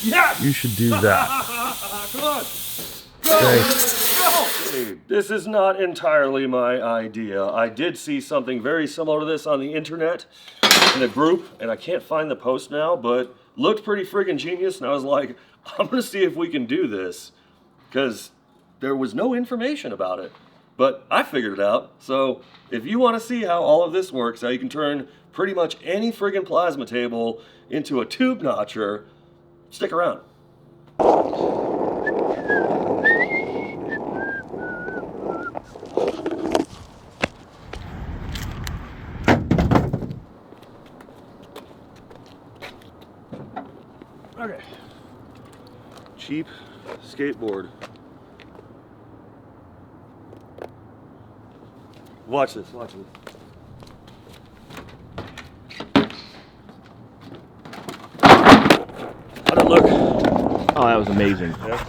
Yes! You should do that. Come on! Go! Okay. Go! Hey, this is not entirely my idea. I did see something very similar to this on the internet in a group, and I can't find the post now, but looked pretty friggin' genius, and I was like, I'm gonna see if we can do this, because there was no information about it. But I figured it out, so if you want to see how all of this works, how you can turn pretty much any friggin' plasma table into a tube notcher, stick around. Okay. Cheap skateboard. Watch this, watch this. How'd it look? Oh, that was amazing. Yeah.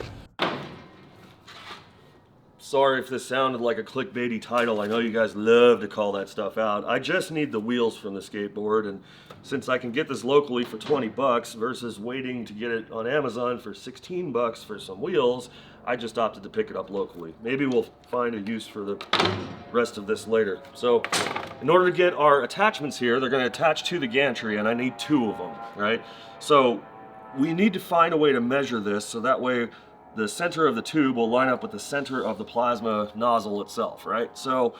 Sorry if this sounded like a clickbaity title. I know you guys love to call that stuff out. I just need the wheels from the skateboard, and since I can get this locally for 20 bucks versus waiting to get it on Amazon for 16 bucks for some wheels, I just opted to pick it up locally. Maybe we'll find a use for the rest of this later. So in order to get our attachments here, they're going to attach to the gantry, and I need 2 of them, right? So we need to find a way to measure this so that way the center of the tube will line up with the center of the plasma nozzle itself, right? So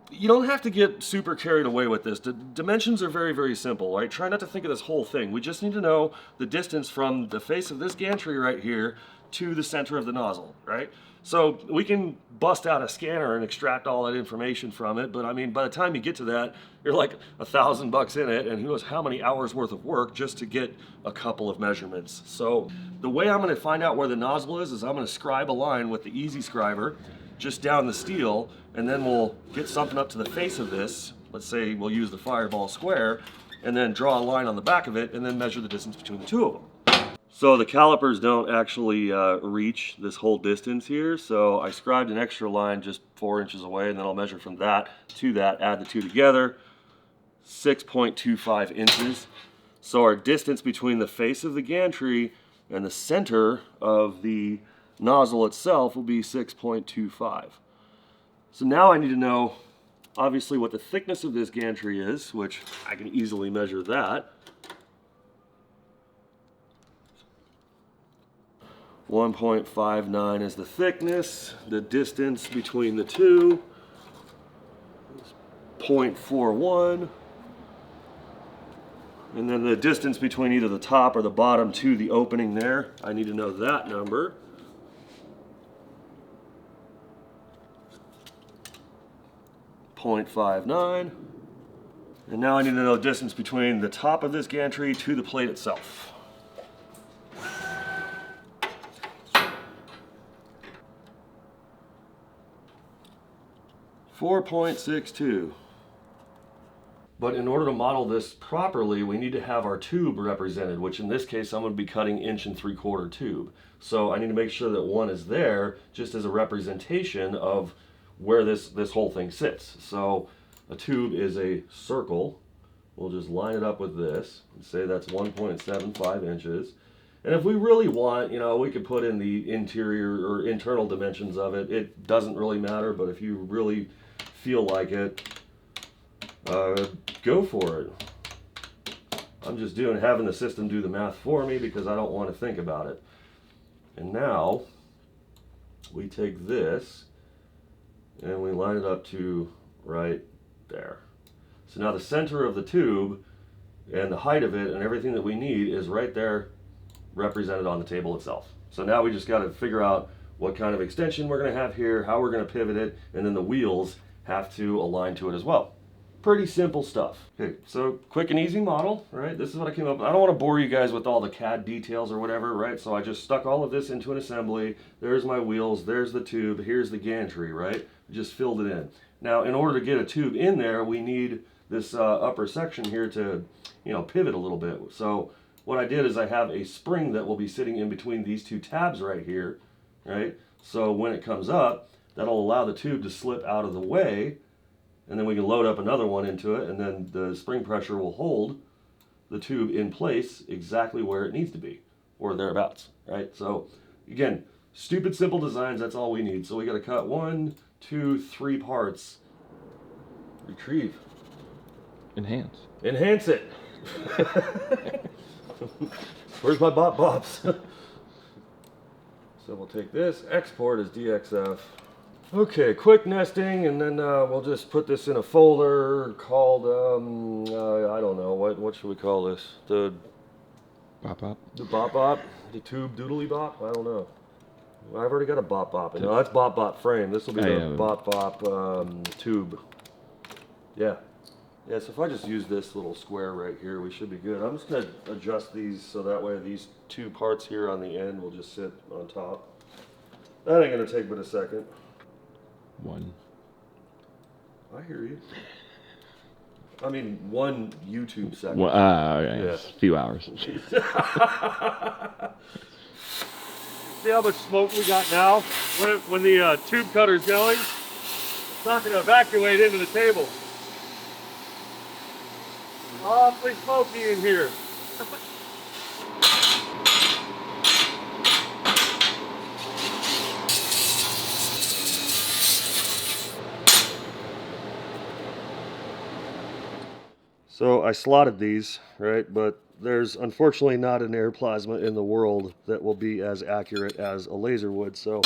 you don't have to get super carried away with this. The dimensions are very, very simple, right? Try not to think of this whole thing. We just need to know the distance from the face of this gantry right here to the center of the nozzle, right? So we can bust out a scanner and extract all that information from it, but I mean, by the time you get to that, you're like $1,000 in it, and who knows how many hours worth of work just to get a couple of measurements. So the way I'm gonna find out where the nozzle is I'm gonna scribe a line with the Easy Scriber just down the steel, and then we'll get something up to the face of this. Let's say we'll use the Fireball square, and then draw a line on the back of it, and then measure the distance between the 2 of them. So the calipers don't actually reach this whole distance here, so I scribed an extra line just 4 inches away, and then I'll measure from that to that, add the 2 together, 6.25 inches. So our distance between the face of the gantry and the center of the nozzle itself will be 6.25. So now I need to know, obviously, what the thickness of this gantry is, which I can easily measure that. 1.59 is the thickness. The distance between the 2 is 0.41. And then the distance between either the top or the bottom to the opening there, I need to know that number. .59. And now I need to know the distance between the top of this gantry to the plate itself. 4.62. But in order to model this properly, we need to have our tube represented, which in this case, I'm going to be cutting 1 3/4 tube. So I need to make sure that one is there just as a representation of where this whole thing sits. So a tube is a circle. We'll just line it up with this and say that's 1.75 inches. And if we really want, you know, we could put in the interior or internal dimensions of it. It doesn't really matter, but if you really feel like it, go for it. I'm just having the system do the math for me because I don't want to think about it. And now we take this and we line it up to right there. So now the center of the tube and the height of it and everything that we need is right there represented on the table itself. So now we just got to figure out what kind of extension we're going to have here, how we're going to pivot it, and then the wheels have to align to it as well. Pretty simple stuff. Okay, so quick and easy model, right? This is what I came up with. I don't want to bore you guys with all the CAD details or whatever, right? So I just stuck all of this into an assembly. There's my wheels, there's the tube, here's the gantry, right? Just filled it in. Now, in order to get a tube in there, we need this upper section here to, you know, pivot a little bit. So what I did is I have a spring that will be sitting in between these 2 tabs right here, right? So when it comes up, that'll allow the tube to slip out of the way, and then we can load up another one into it, and then the spring pressure will hold the tube in place exactly where it needs to be. or thereabouts, right? So again, stupid simple designs, that's all we need. So we got to cut 1, 2, 3 parts. Retrieve. Enhance. Enhance it. Where's my bop bops? So we'll take this, export as DXF. Okay, quick nesting, and then we'll just put this in a folder called, I don't know, what should we call this? The Bop bop. The bop bop? The tube doodly bop? I don't know. I've already got a bop bop. No, that's bop bop frame. This will be the bop bop tube. Yeah. Yeah, so if I just use this little square right here, we should be good. I'm just going to adjust these so that way these 2 parts here on the end will just sit on top. That ain't going to take but a second. 1. I hear you. I mean, 1 YouTube second. Well, okay. Yeah. A few hours. See how much smoke we got now? When the tube cutter's going, it's not going to evacuate into the table. Awfully smoky in here. So I slotted these, right? But there's unfortunately not an air plasma in the world that will be as accurate as a laser would. So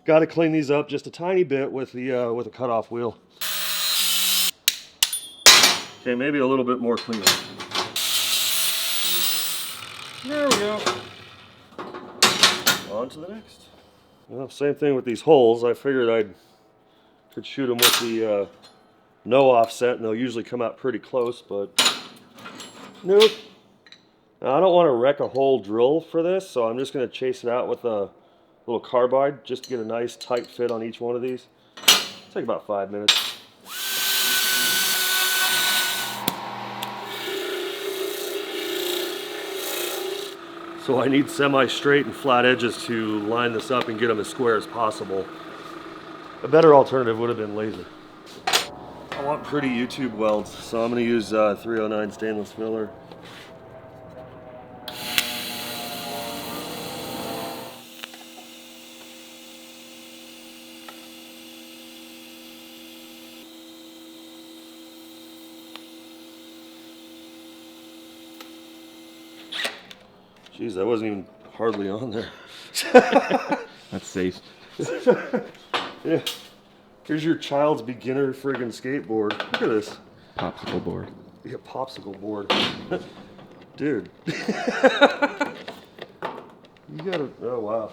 got to clean these up just a tiny bit with a cutoff wheel. Okay, maybe a little bit more cleaner. There we go. On to the next. Well, same thing with these holes. I figured I could shoot them with the no offset, and they'll usually come out pretty close, but nope. Now, I don't want to wreck a whole drill for this, so I'm just going to chase it out with a little carbide just to get a nice tight fit on each one of these. It'll take about 5 minutes. So I need semi-straight and flat edges to line this up and get them as square as possible. A better alternative would have been laser. I want pretty YouTube welds, so I'm going to use 309 stainless filler. Jeez, that wasn't even hardly on there. That's safe. Yeah. Here's your child's beginner friggin' skateboard. Look at this. Popsicle board. Yeah, popsicle board. Dude. You gotta, oh wow.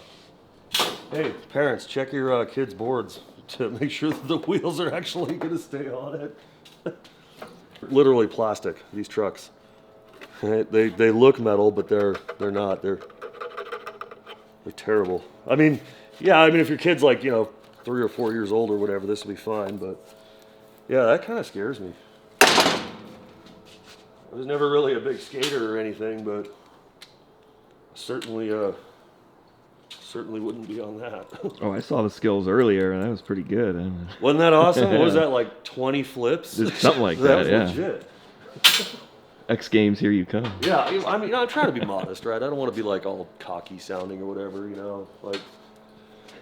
Hey, parents, check your kids' boards to make sure that the wheels are actually gonna stay on it. Literally plastic, these trucks. They look metal, but they're not. They're terrible. I mean, yeah, I mean if your kid's like, 3 or 4 years old or whatever, this will be fine, but yeah, that kind of scares me. I was never really a big skater or anything, but certainly wouldn't be on that. Oh, I saw the skills earlier, and that was pretty good. Wasn't that awesome? What was that, like 20 flips? Something like that, That yeah. was legit. X Games, here you come. Yeah, I mean, I'm trying to be modest, right? I don't want to be like all cocky sounding or whatever,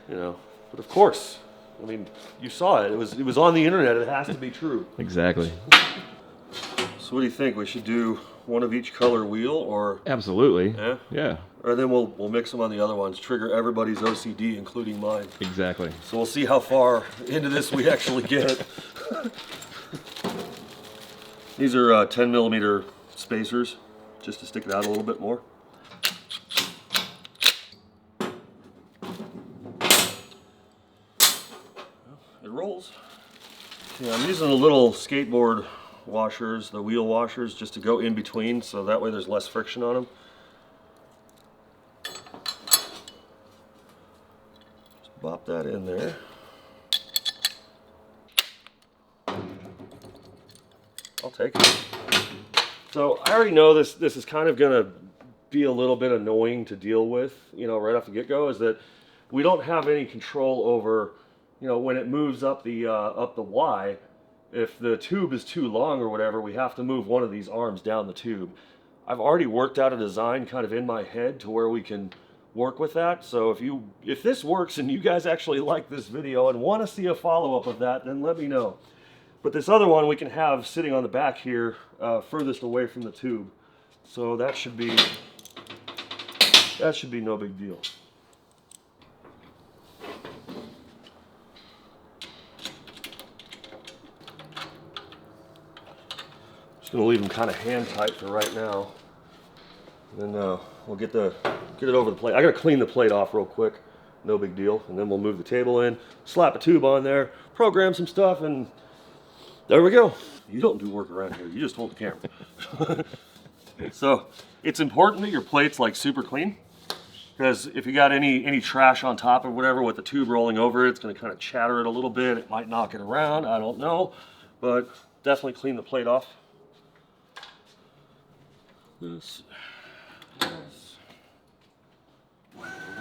But of course, I mean, you saw it. It was on the internet. It has to be true. Exactly. So what do you think? We should do one of each color wheel, or Absolutely. yeah, Yeah. or then we'll mix them on the other ones. Trigger everybody's OCD, including mine. Exactly. So we'll see how far into this we actually get. These are 10 millimeter spacers, just to stick it out a little bit more. It rolls. Yeah, I'm using the little skateboard washers, the wheel washers, just to go in between, so that way there's less friction on them. Just bop that in there. I'll take it. So I already know this is kind of going to be a little bit annoying to deal with, right off the get-go, is that we don't have any control over, when it moves up the Y. If the tube is too long or whatever, we have to move one of these arms down the tube. I've already worked out a design kind of in my head to where we can work with that. So if this works and you guys actually like this video and want to see a follow-up of that, then let me know. But this other one we can have sitting on the back here, furthest away from the tube. So that should be no big deal. Just gonna leave them kind of hand tight for right now. And then we'll get it over the plate. I gotta clean the plate off real quick. No big deal. And then we'll move the table in, slap a tube on there, program some stuff, and there we go. You don't do work around here. You just hold the camera. So it's important that your plate's like super clean, because if you got any trash on top or whatever with the tube rolling over it, it's going to kind of chatter it a little bit. It might knock it around. I don't know, but definitely clean the plate off. This.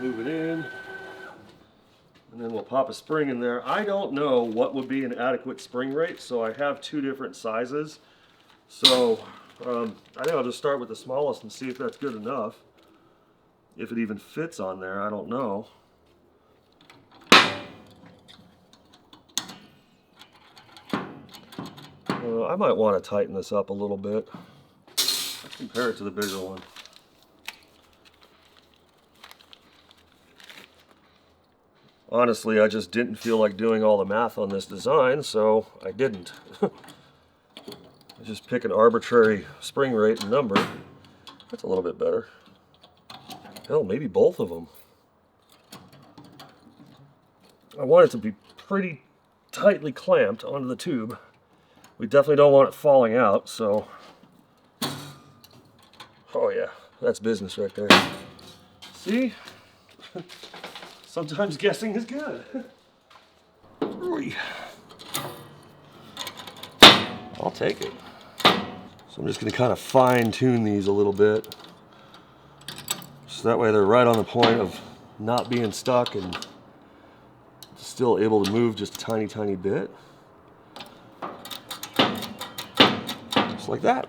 Move it in, and then we'll pop a spring in there. I don't know what would be an adequate spring rate, so I have two different sizes. So I think I'll just start with the smallest and see if that's good enough. If it even fits on there, I don't know. I might want to tighten this up a little bit. Let's compare it to the bigger one. Honestly, I just didn't feel like doing all the math on this design, so I didn't. I just pick an arbitrary spring rate and number. That's a little bit better. Hell, maybe both of them. I want it to be pretty tightly clamped onto the tube. We definitely don't want it falling out, so... Oh yeah, that's business right there. See? Sometimes guessing is good. I'll take it. So I'm just going to kind of fine tune these a little bit. So that way they're right on the point of not being stuck and still able to move just a tiny, tiny bit. Just like that.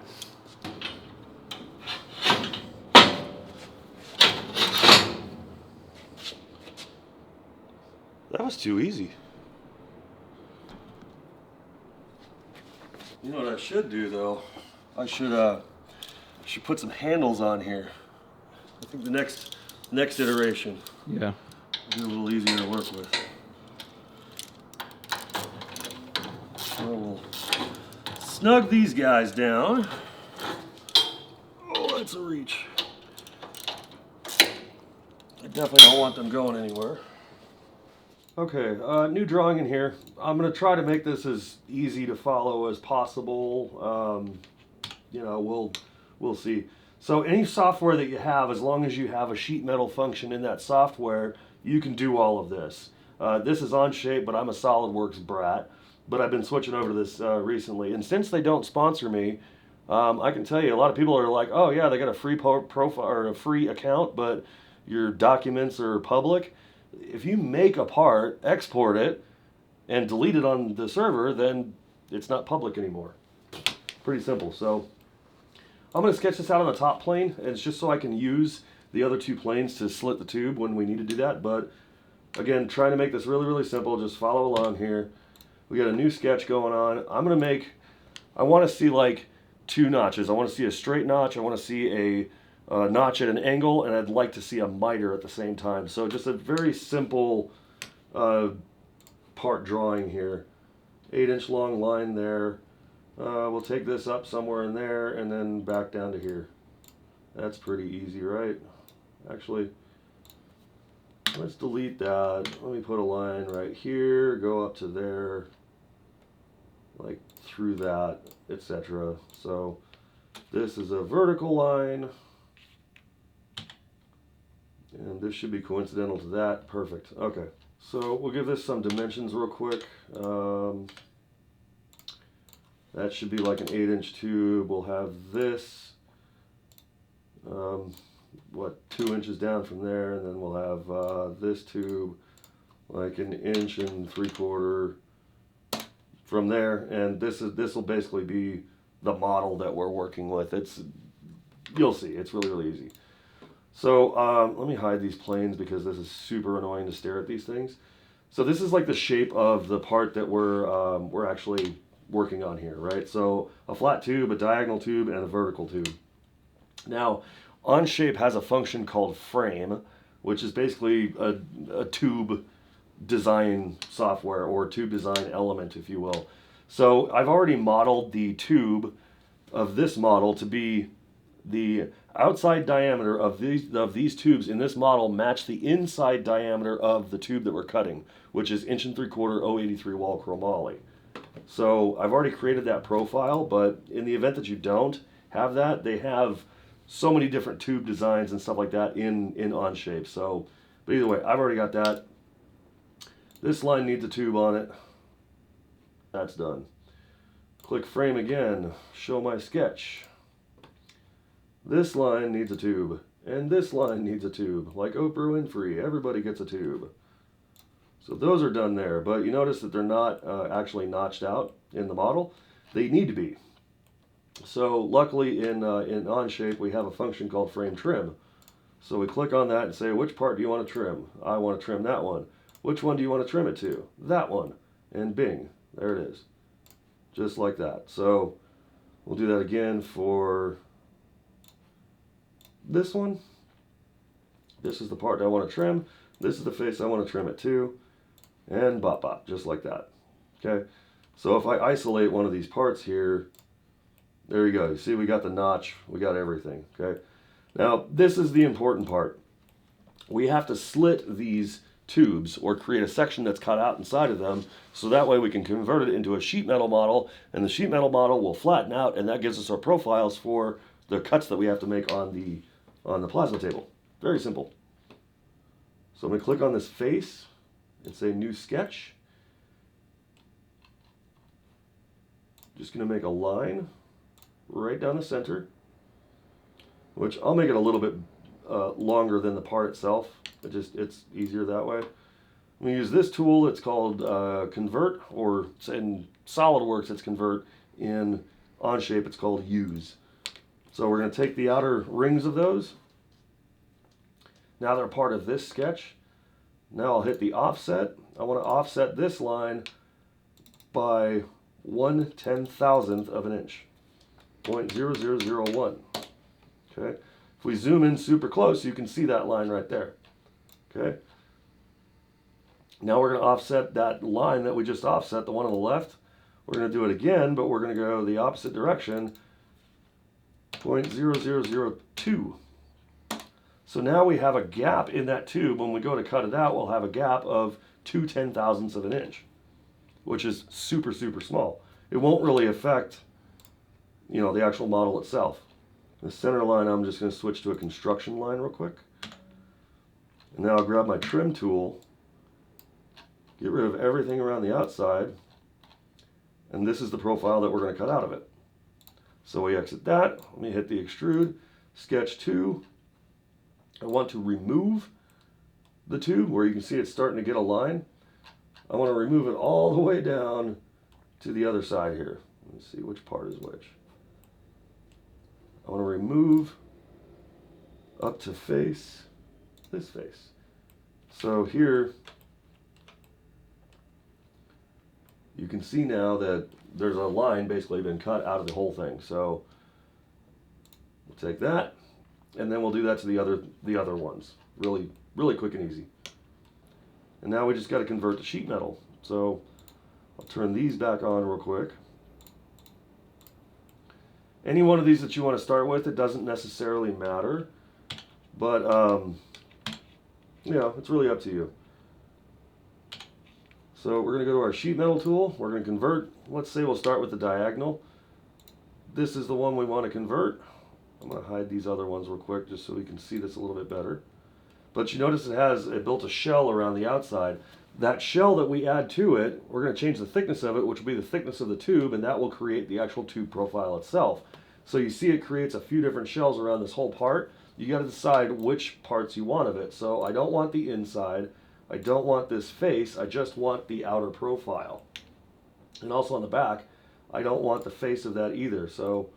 That was too easy. You know what I should do though? I should put some handles on here. I think the next iteration. Yeah. Will be a little easier to work with. So we'll snug these guys down. Oh, that's a reach. I definitely don't want them going anywhere. Okay, new drawing in here. I'm going to try to make this as easy to follow as possible. You know, we'll see. So any software that you have, as long as you have a sheet metal function in that software, you can do all of this. This is Onshape, but I'm a SolidWorks brat. But I've been switching over to this recently. And since they don't sponsor me, I can tell you a lot of people are like, oh yeah, they got a free profile or a free account, but your documents are public. If you make a part, export it, and delete it on the server, then it's not public anymore. Pretty simple. So I'm going to sketch this out on the top plane. And it's just so I can use the other two planes to slit the tube when we need to do that. But again, trying to make this really, really simple. Just follow along here. We got a new sketch going on. I'm going to make, I want to see like two notches. I want to see a straight notch. I want to see a notch at an angle, and I'd like to see a miter at the same time. So just a very simple part drawing here. 8-inch long line there. We'll take this up somewhere in there and then back down to here. That's pretty easy, right? Actually, let's delete that. Let me put a line right here, go up to there, like through that, etc. So this is a vertical line. And this should be coincidental to that. Perfect. Okay. So we'll give this some dimensions real quick. That should be like an 8-inch tube. We'll have this, 2 inches down from there, and then we'll have this tube like 1 3/4 inches from there. And this will basically be the model that we're working with. It's you'll see. It's really, really easy. So let me hide these planes because this is super annoying to stare at these things. So this is like the shape of the part that we're actually working on here, right? So a flat tube, a diagonal tube, and a vertical tube. Now, Onshape has a function called frame, which is basically a tube design software or tube design element, if you will. So I've already modeled the tube of this model to be the outside diameter of these tubes in this model match the inside diameter of the tube that we're cutting, which is 1 3/4 083 wall chromoly. So I've already created that profile, but in the event that you don't have that, they have so many different tube designs and stuff like that in Onshape. So, but either way, I've already got that. This line needs a tube on it. That's done. Click frame again, show my sketch. This line needs a tube, and this line needs a tube. Like Oprah Winfrey, everybody gets a tube. So those are done there, but you notice that they're not actually notched out in the model. They need to be. So luckily in Onshape we have a function called frame trim. So we click on that and say, which part do you want to trim? I want to trim that one. Which one do you want to trim it to? That one. And bing, there it is. Just like that. So we'll do that again for this one. This is the part I want to trim. This is the face I want to trim it to. And bop bop, just like that. Okay. So if I isolate one of these parts here, there you go. You see we got the notch, we got everything. Okay. Now this is the important part. We have to slit these tubes or create a section that's cut out inside of them, so that way we can convert it into a sheet metal model, and the sheet metal model will flatten out, and that gives us our profiles for the cuts that we have to make on the plasma table. Very simple. So I'm going to click on this face and say new sketch. Just going to make a line right down the center, which I'll make it a little bit longer than the part itself. It's easier that way. I'm going to use this tool. It's called Convert, or in SolidWorks it's Convert. In Onshape it's called Use. So we're going to take the outer rings of those. Now they're part of this sketch. Now I'll hit the offset. I want to offset this line by 1/10,000th of an inch. 0.0001. Okay. If we zoom in super close, you can see that line right there. Okay. Now we're going to offset that line that we just offset, the one on the left. We're going to do it again, but we're going to go the opposite direction. 0.0002. So now we have a gap in that tube. When we go to cut it out, we'll have a gap of 2/10,000ths of an inch, which is super, super small. It won't really affect, you know, the actual model itself. The center line, I'm just going to switch to a construction line real quick. And now I'll grab my trim tool, get rid of everything around the outside, and this is the profile that we're going to cut out of it. So we exit that. Let me hit the extrude. Sketch 2. I want to remove the tube where you can see it's starting to get a line. I want to remove it all the way down to the other side here. Let's see which part is which. I want to remove up to face this face. So here you can see now that there's a line basically been cut out of the whole thing. So we'll take that, and then we'll do that to the other ones. Really, really quick and easy. And now we just got to convert to sheet metal. So I'll turn these back on real quick. Any one of these that you want to start with, it doesn't necessarily matter, but you know, it's really up to you. So we're going to go to our sheet metal tool. We're going to convert. Let's say we'll start with the diagonal. This is the one we want to convert. I'm going to hide these other ones real quick just so we can see this a little bit better. But you notice it built a shell around the outside. That shell that we add to it, we're going to change the thickness of it, which will be the thickness of the tube, and that will create the actual tube profile itself. So you see it creates a few different shells around this whole part. You got to decide which parts you want of it. So I don't want the inside. I don't want this face. I just want the outer profile. And also on the back, I don't want the face of that either. So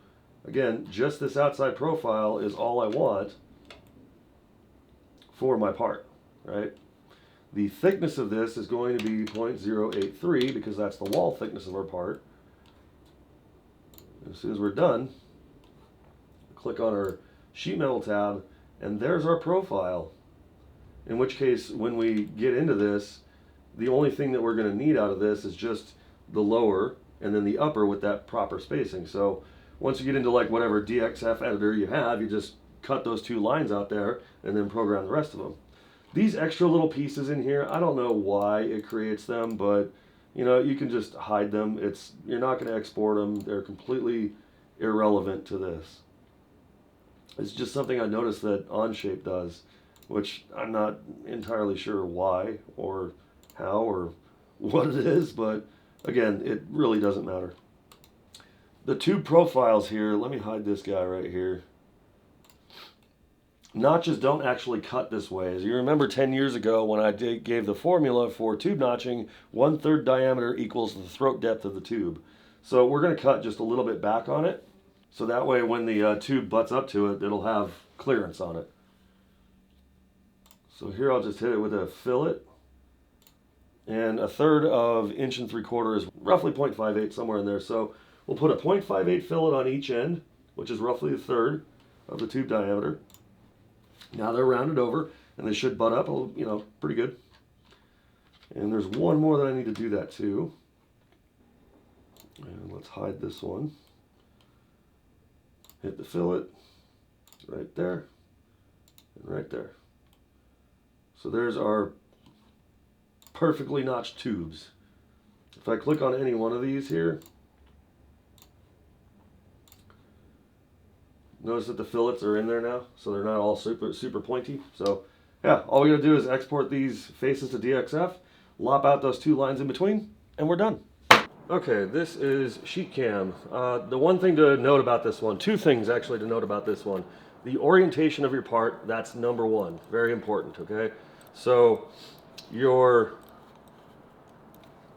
Again, just this outside profile is all I want for my part, right? The thickness of this is going to be 0.083 because that's the wall thickness of our part. As soon as we're done, click on our sheet metal tab, and there's our profile. In which case, when we get into this, the only thing that we're going to need out of this is just the lower and then the upper with that proper spacing. So once you get into like whatever DXF editor you have, you just cut those two lines out there and then program the rest of them. These extra little pieces in here, I don't know why it creates them, but you know, you can just hide them. You're not going to export them. They're completely irrelevant to this. It's just something I noticed that Onshape does, which I'm not entirely sure why or how or what it is, but again, it really doesn't matter. The tube profiles here, let me hide this guy right here. Notches don't actually cut this way. As you remember 10 years ago when I gave the formula for tube notching, 1/3 diameter equals the throat depth of the tube. So we're going to cut just a little bit back on it, so that way when the tube butts up to it, it'll have clearance on it. So here I'll just hit it with a fillet. And 1/3 of 1 3/4 is roughly 0.58, somewhere in there. So we'll put a 0.58 fillet on each end, which is roughly 1/3 of the tube diameter. Now they're rounded over, and they should butt up, you know, pretty good. And there's one more that I need to do that to. And let's hide this one. Hit the fillet right there and right there. So there's our perfectly notched tubes. If I click on any one of these here, notice that the fillets are in there now, so they're not all super pointy. So yeah, all we gotta do is export these faces to DXF, lop out those two lines in between, and we're done. Okay, this is sheet cam. The one thing to note about this one, two things actually to note about this one. The orientation of your part, that's number one, very important, okay? So your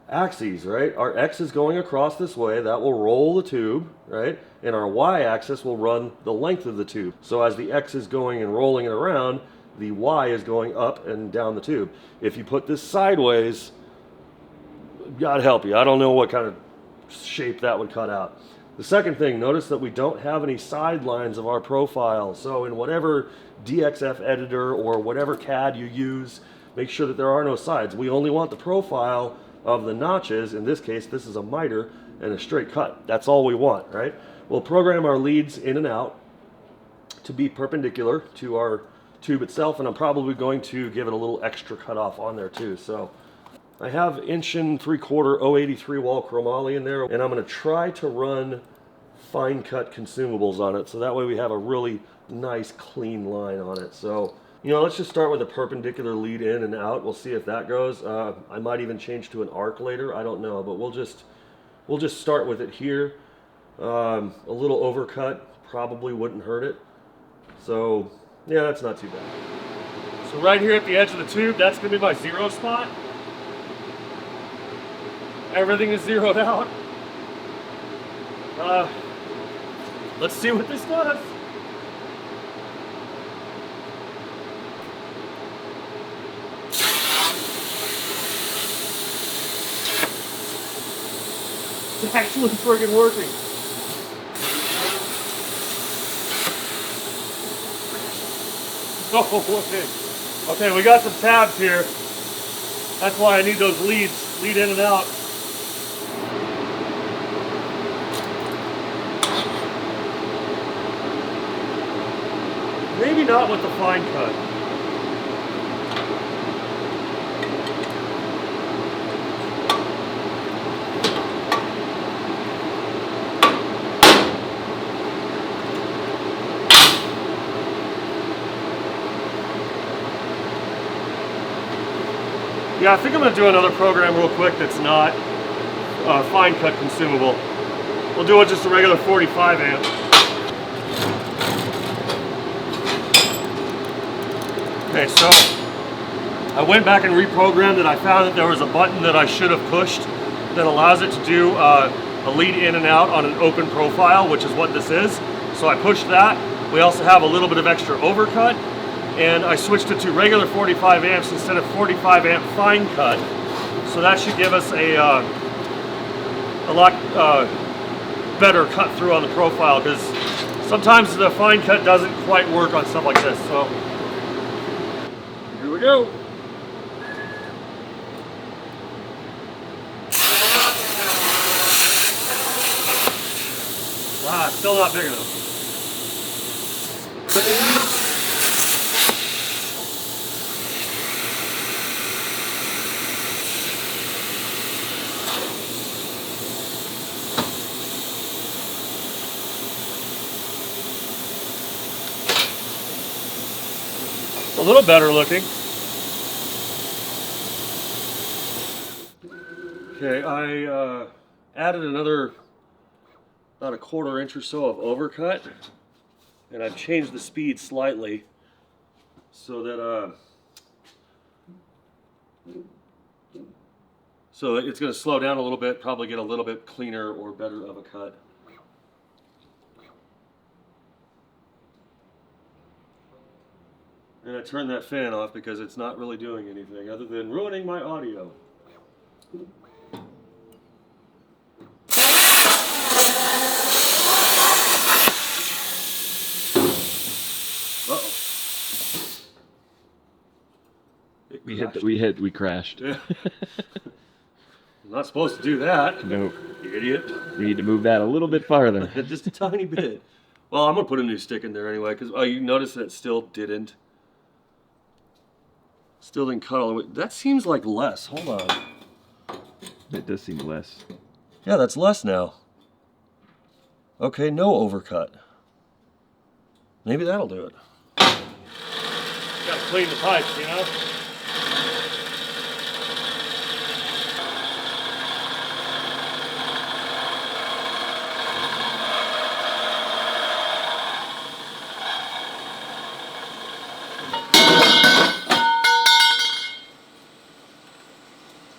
axes, right? Our X is going across this way, that will roll the tube, right? And our Y axis will run the length of the tube. So as the X is going and rolling it around, the Y is going up and down the tube. If you put this sideways, God help you, I don't know what kind of shape that would cut out. The second thing, notice that we don't have any sidelines of our profile. So in whatever DXF editor or whatever CAD you use, make sure that there are no sides. We only want the profile of the notches. In this case, this is a miter and a straight cut. That's all we want, right? We'll program our leads in and out to be perpendicular to our tube itself, and I'm probably going to give it a little extra cutoff on there too. So I have 1 3/4 083 wall chromoly in there, and I'm going to try to run fine cut consumables on it, so that way we have a really nice clean line on it. So you know, let's just start with a perpendicular lead in and out. We'll see if that goes. I might even change to an arc later. I don't know, but we'll just start with it here. A little overcut probably wouldn't hurt it. So yeah, that's not too bad. So right here at the edge of the tube, that's going to be my 0 spot. Everything is zeroed out. Let's see what this does. It's actually friggin' working. Oh, okay. Okay, we got some tabs here. That's why I need those leads, lead in and out. Maybe not with the fine cut. Yeah, I think I'm going to do another program real quick that's not fine cut consumable. We'll do it just a regular 45 amp. Okay, so I went back and reprogrammed it. I found that there was a button that I should have pushed that allows it to do a lead in and out on an open profile, which is what this is. So I pushed that. We also have a little bit of extra overcut, and I switched it to regular 45 amps instead of 45 amp fine cut. So that should give us a lot better cut through on the profile, because sometimes the fine cut doesn't quite work on stuff like this. So here we go. Ah, still not big enough. A little better looking. Okay, I added another about a 1/4 inch or so of overcut, and I've changed the speed slightly so that so it's going to slow down a little bit, probably get a little bit cleaner or better of a cut. And I turned that fan off because it's not really doing anything other than ruining my audio. Uh-oh. We crashed. Yeah. I'm not supposed to do that. Nope. You idiot. We need to move that a little bit farther. Just a tiny bit. Well, I'm going to put a new stick in there anyway, because you notice that it still didn't cut all the way. That seems like less. Hold on. It does seem less. Yeah, that's less now. Okay, no overcut. Maybe that'll do it. Gotta clean the pipes, you know?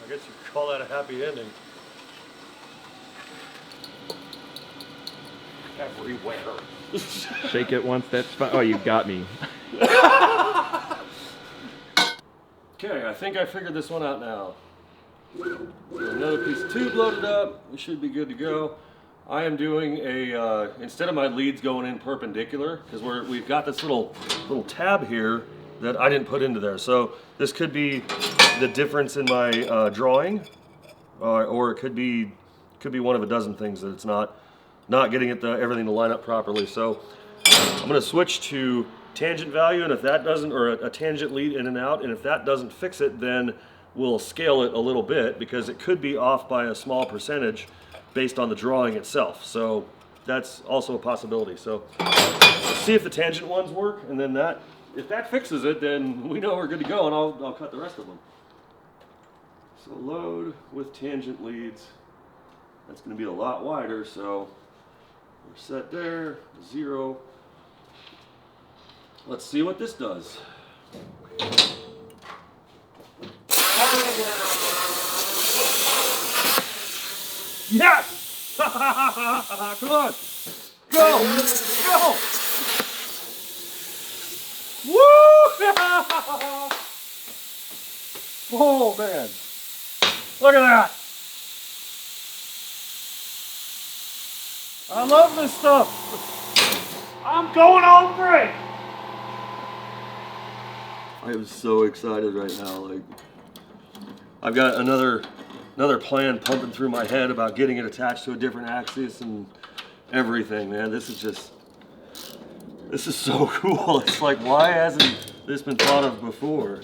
I guess you could call that a happy ending. Everywhere. Shake it once, that's fine. Oh, you got me. Okay, I think I figured this one out now. Another piece of tube loaded up. We should be good to go. I am doing a, instead of my leads going in perpendicular, because we've got this little tab here that I didn't put into there. So this could be the difference in my drawing, or it could be one of a dozen things that it's not getting everything to line up properly. So I'm going to switch to tangent value, and if that doesn't, or a tangent lead in and out, and if that doesn't fix it, then we'll scale it a little bit, because it could be off by a small percentage based on the drawing itself. So that's also a possibility. So let's see if the tangent ones work, and then if that fixes it, then we know we're good to go, and I'll cut the rest of them. So load with tangent leads. That's going to be a lot wider, so we're set there, 0. Let's see what this does. Yes! Come on! Go! Go! Woo! Oh man! Look at that! I love this stuff! I'm going on break! I am so excited right now. Like, I've got another plan pumping through my head about getting it attached to a different axis and everything, man. This is so cool. It's like, why hasn't this been thought of before?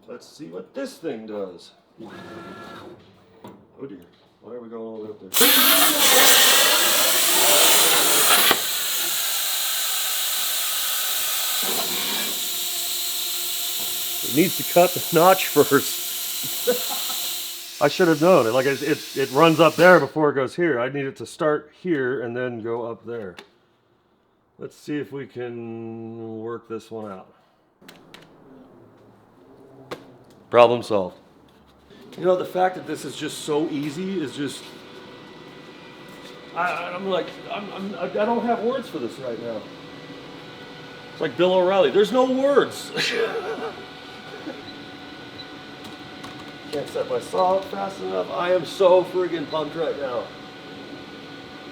Let's see what this thing does. Oh dear. Why are we going all the way up there? It needs to cut the notch first. I should have known it. Like it runs up there before it goes here. I need it to start here and then go up there. Let's see if we can work this one out. Problem solved. You know, the fact that this is just so easy is just, I'm like, I don't have words for this right now. It's like Bill O'Reilly. There's no words. Can't set my saw up fast enough. I am so friggin' pumped right now.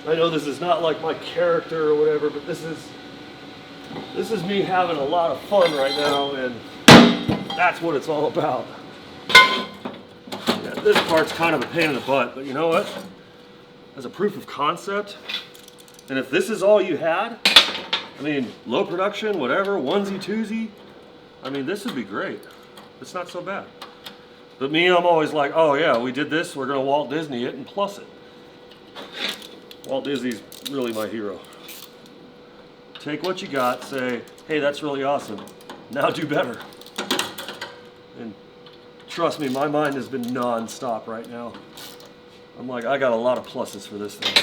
I know this is not like my character or whatever, but this is me having a lot of fun right now, and that's what it's all about. Yeah, this part's kind of a pain in the butt, but you know what? As a proof of concept, and if this is all you had, I mean, low production, whatever, onesie, twosie, I mean, this would be great. It's not so bad. But me, I'm always like, oh yeah, we did this, we're gonna Walt Disney it and plus it. Walt Disney's really my hero. Take what you got, say, hey, that's really awesome. Now do better. And trust me, my mind has been non-stop right now. I'm like, I got a lot of pluses for this thing.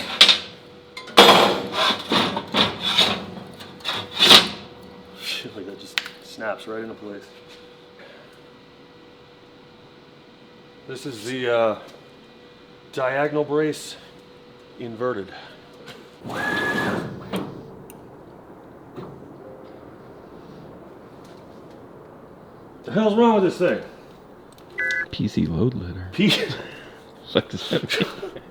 Like that just snaps right into place. This is the diagonal brace inverted. The hell's wrong with this thing? PC load letter. What does that mean?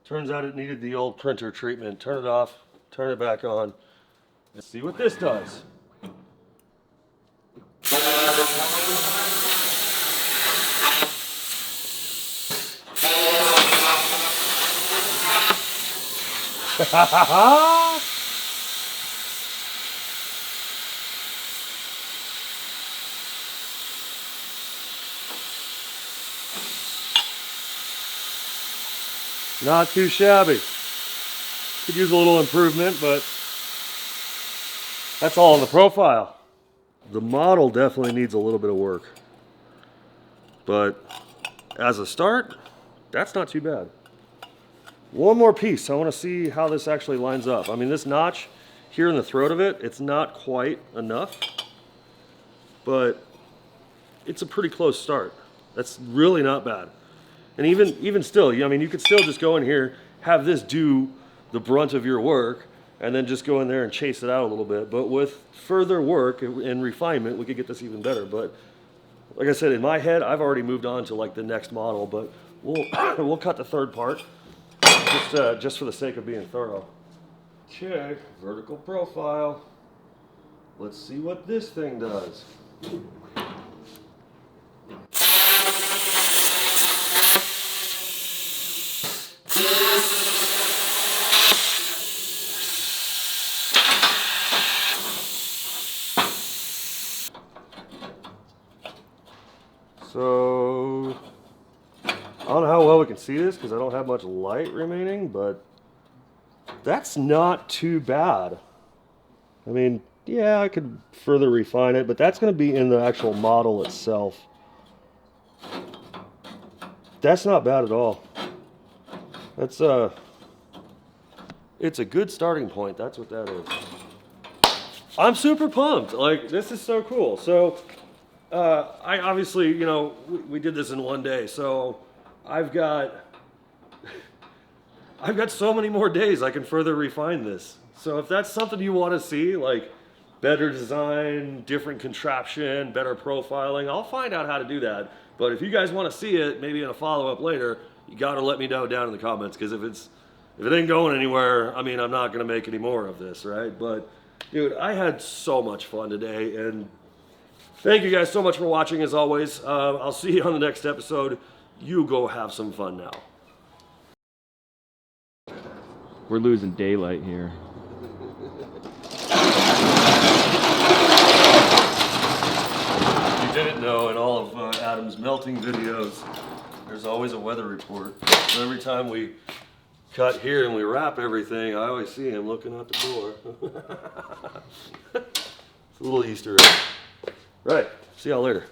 Turns out it needed the old printer treatment. Turn it off, turn it back on. Let's see what this does. Ha ha ha! Not too shabby. Could use a little improvement, but that's all in the profile. The model definitely needs a little bit of work. But as a start, that's not too bad. One more piece. I want to see how this actually lines up. I mean, this notch here in the throat of it, it's not quite enough, but it's a pretty close start. That's really not bad. And even still, I mean, you could still just go in here, have this do the brunt of your work, and then just go in there and chase it out a little bit. But with further work and refinement, we could get this even better. But like I said, in my head, I've already moved on to like the next model, but we'll cut the third part just for the sake of being thorough. Okay, vertical profile. Let's see what this thing does. So, I don't know how well we can see this because I don't have much light remaining, but that's not too bad. I mean, yeah, I could further refine it, but that's going to be in the actual model itself. That's not bad at all. That's it's a good starting point. That's what that is. I'm super pumped. Like, this is so cool. So, I obviously, you know, we did this in one day, so I've got so many more days I can further refine this. So if that's something you want to see, like better design, different contraption, better profiling, I'll find out how to do that. But if you guys want to see it, maybe in a follow-up later, you got to let me know down in the comments, because if it ain't going anywhere, I mean, I'm not going to make any more of this, right? But dude, I had so much fun today, and thank you guys so much for watching, as always. I'll see you on the next episode. You go have some fun now. We're losing daylight here. You didn't know, in all of Adam's melting videos, there's always a weather report. So every time we cut here and we wrap everything, I always see him looking out the door. It's a little Easter egg. Right, see y'all later.